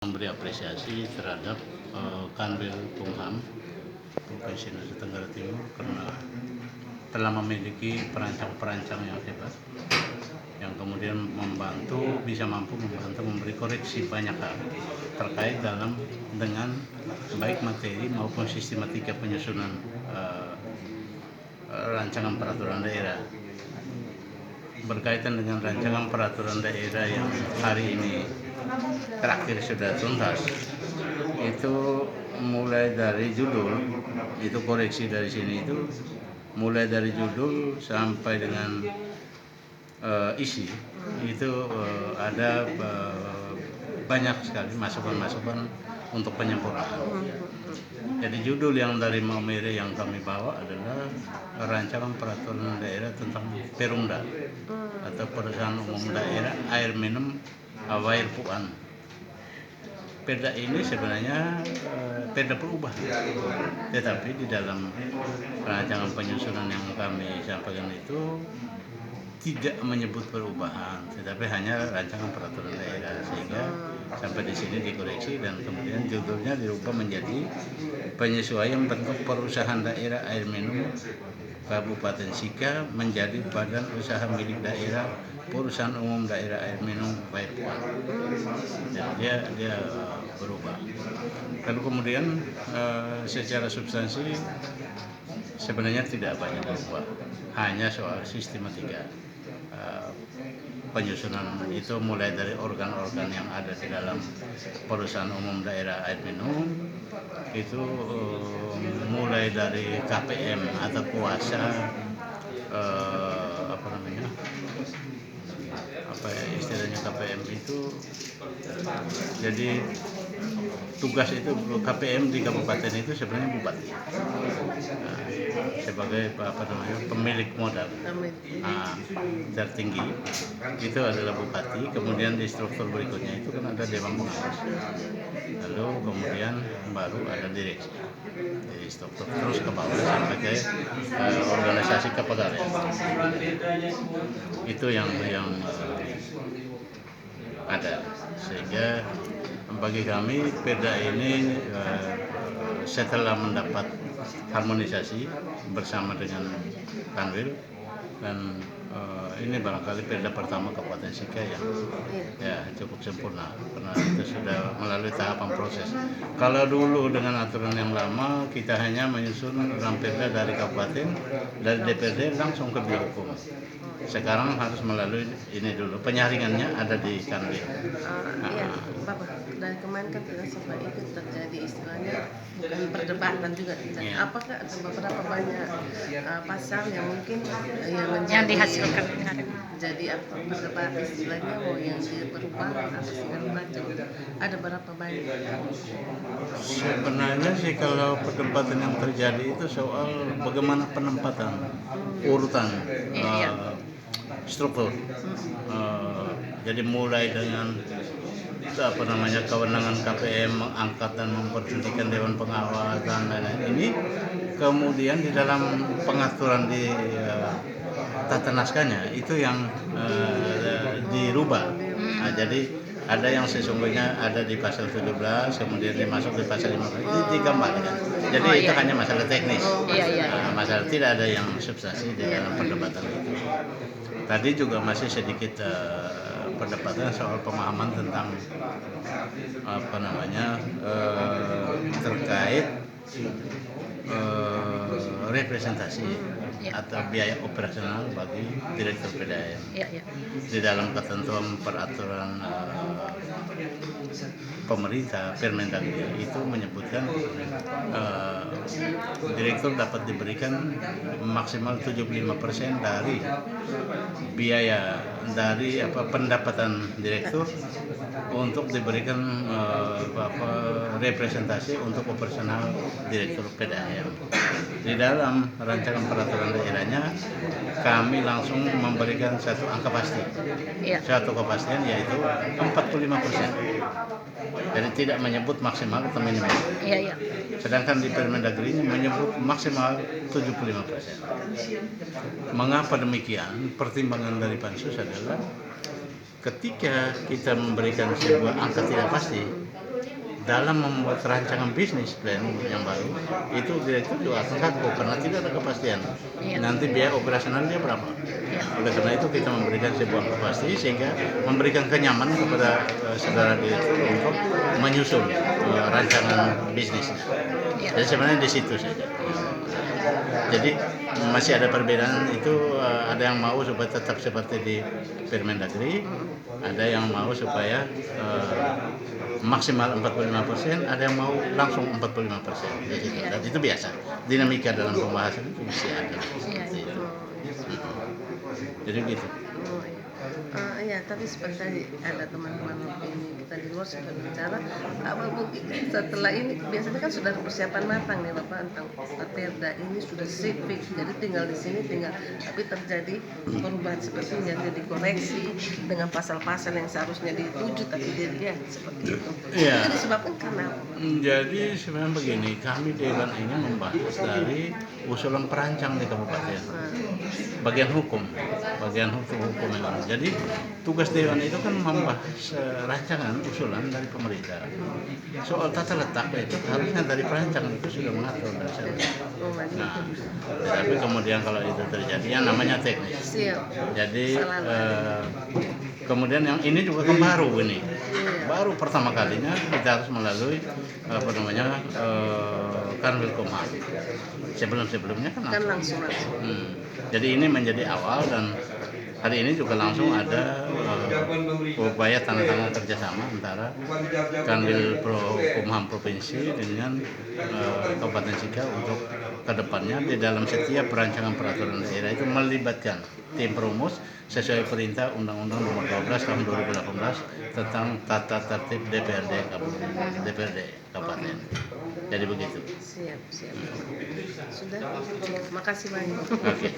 Memberi apresiasi terhadap Kanwil Kumham Provinsi Nusa Tenggara Timur karena telah memiliki perancang-perancang yang hebat yang kemudian bisa mampu membantu memberi koreksi banyak hal terkait dengan baik materi maupun sistematika penyusunan rancangan peraturan daerah. Berkaitan dengan rancangan peraturan daerah yang hari ini terakhir sudah tuntas, itu mulai dari judul, itu koreksi dari sini itu mulai dari judul sampai dengan isi itu ada banyak sekali masukan-masukan untuk penyempurnaan. Jadi judul yang dari Maumere yang kami bawa adalah rancangan peraturan daerah tentang Perumda atau Perusahaan Umum Daerah Air Minum Awair Puan. Perda ini sebenarnya perda perubahan, tetapi di dalam rancangan penyusunan yang kami sampaikan itu tidak menyebut perubahan, tetapi hanya rancangan peraturan daerah, sehingga sampai di sini dikoreksi dan kemudian judulnya dirubah menjadi penyesuaian bentuk perusahaan daerah air minum Kabupaten Sika menjadi badan usaha milik daerah Perusahaan Umum Daerah Air Minum Awair Puan. Jadi dia berubah. Lalu kemudian secara substansi sebenarnya tidak banyak berubah, hanya soal sistematika penyusunan itu mulai dari organ-organ yang ada di dalam Perusahaan Umum Daerah Air Minum itu mulai dari KPM atau kuasa istilahnya KPM itu, jadi tugas itu KPM di kabupaten itu sebenarnya bupati sebagai pemilik modal tertinggi itu adalah bupati. Kemudian di struktur berikutnya itu kan ada dewan pengawas, lalu kemudian baru ada direksi, jadi struktur terus ke bawah sampai ke organisasi kepegawaian. Itu yang ada, sehingga bagi kami perda ini setelah mendapat harmonisasi bersama dengan Kanwil, dan ini barangkali perda pertama Kabupaten Sika yang cukup sempurna karena itu sudah melalui tahapan proses. Kalau dulu dengan aturan yang lama kita hanya menyusun perda dari kabupaten, dari DPRD langsung ke Biro Hukum. Sekarang harus melalui ini dulu, penyaringannya ada di Kanwil. Bapak, dari kemarin kan tidak sempat itu terjadi istilahnya bukan perdebatan juga. Apakah ada beberapa banyak pasal yang mungkin yang dihasilkan jadi perdebatan istilahnya mau yang berubah atau segala macam, ada berapa banyak? Sebenarnya sih kalau perdebatan yang terjadi itu soal bagaimana penempatan urutan struktur. Jadi mulai dengan kewenangan KPM mengangkat dan memperhentikan Dewan Pengawas dan lain-lain ini, kemudian di dalam pengaturan di tata naskahnya itu yang dirubah. Jadi ada yang sesungguhnya ada di pasal 17, kemudian dimasuk di pasal 15, itu dikembalikan. Jadi itu hanya masalah teknis. Masalah tidak ada yang substansi di dalam perdebatan itu. Tadi juga masih sedikit perdebatan soal pemahaman tentang terkait representasi atau biaya operasional bagi direktur PDAM. Di dalam ketentuan peraturan pemerintah Permendagri itu menyebutkan direktur dapat diberikan maksimal 75% dari biaya dari pendapatan direktur untuk diberikan representasi untuk operasional direktur PDAM. Di dalam rancangan peraturan daerahnya kami langsung memberikan satu angka pasti, satu kepastian, yaitu 45%. Jadi tidak menyebut maksimal atau minimal. Sedangkan di Permendagri menyebut maksimal 75%. Mengapa demikian? Pertimbangan dari Pansus adalah ketika kita memberikan sebuah angka tidak pasti, dalam membuat rancangan bisnis plan yang baru itu direktur juga akan kaku karena tidak ada kepastian nanti biaya operasionalnya berapa. Oleh karena itu kita memberikan sebuah pasti sehingga memberikan kenyamanan kepada saudara direktur untuk menyusun rancangan bisnis. Jadi sebenarnya di situ saja. Jadi masih ada perbedaan itu, ada yang mau supaya tetap seperti di Permendagri, ada yang mau supaya maksimal 45%, ada yang mau langsung 45%. Dan itu biasa. Dinamika dalam pembahasan itu mesti ada. Seperti itu. Jadi gitu. Iya, tapi seperti tadi ada teman-teman ini kita di luar sudah bicara, apa mungkin setelah ini biasanya kan sudah persiapan matang nih Bapak tentang Perda ini sudah sipik, jadi tinggal di sini tapi terjadi perubahan seperti ini jadi dikoreksi dengan pasal-pasal yang seharusnya dituju tapi dia seperti itu. Iya. Itu disebabkan karena apa? Jadi sebenarnya begini, kami Dewan ini membahas dari usulan perancang di kabupaten, bagian hukum yang ada. Jadi tugas Dewan itu kan membahas rancangan usulan dari pemerintah. Soal tata letak itu harusnya dari perancangan itu sudah mengatur dari sana. Nah, tetapi kemudian kalau itu terjadi yang namanya teknis. Jadi kemudian yang ini juga kan baru ini. Baru pertama kalinya kita harus melalui Kanwilkumham. Sebelum-sebelumnya kan langsung. Jadi ini menjadi awal dan hari ini juga langsung ada upaya tanda tangan kerjasama antara Kanwilkumham Provinsi dengan Kabupaten Sika untuk kedepannya di dalam setiap perancangan peraturan daerah itu melibatkan tim perumus sesuai perintah Undang-Undang Nomor 12 Tahun 2018 tentang tata tertib DPRD Kabupaten. Jadi begitu. Siap. Sudah. Makasih banyak. Oke.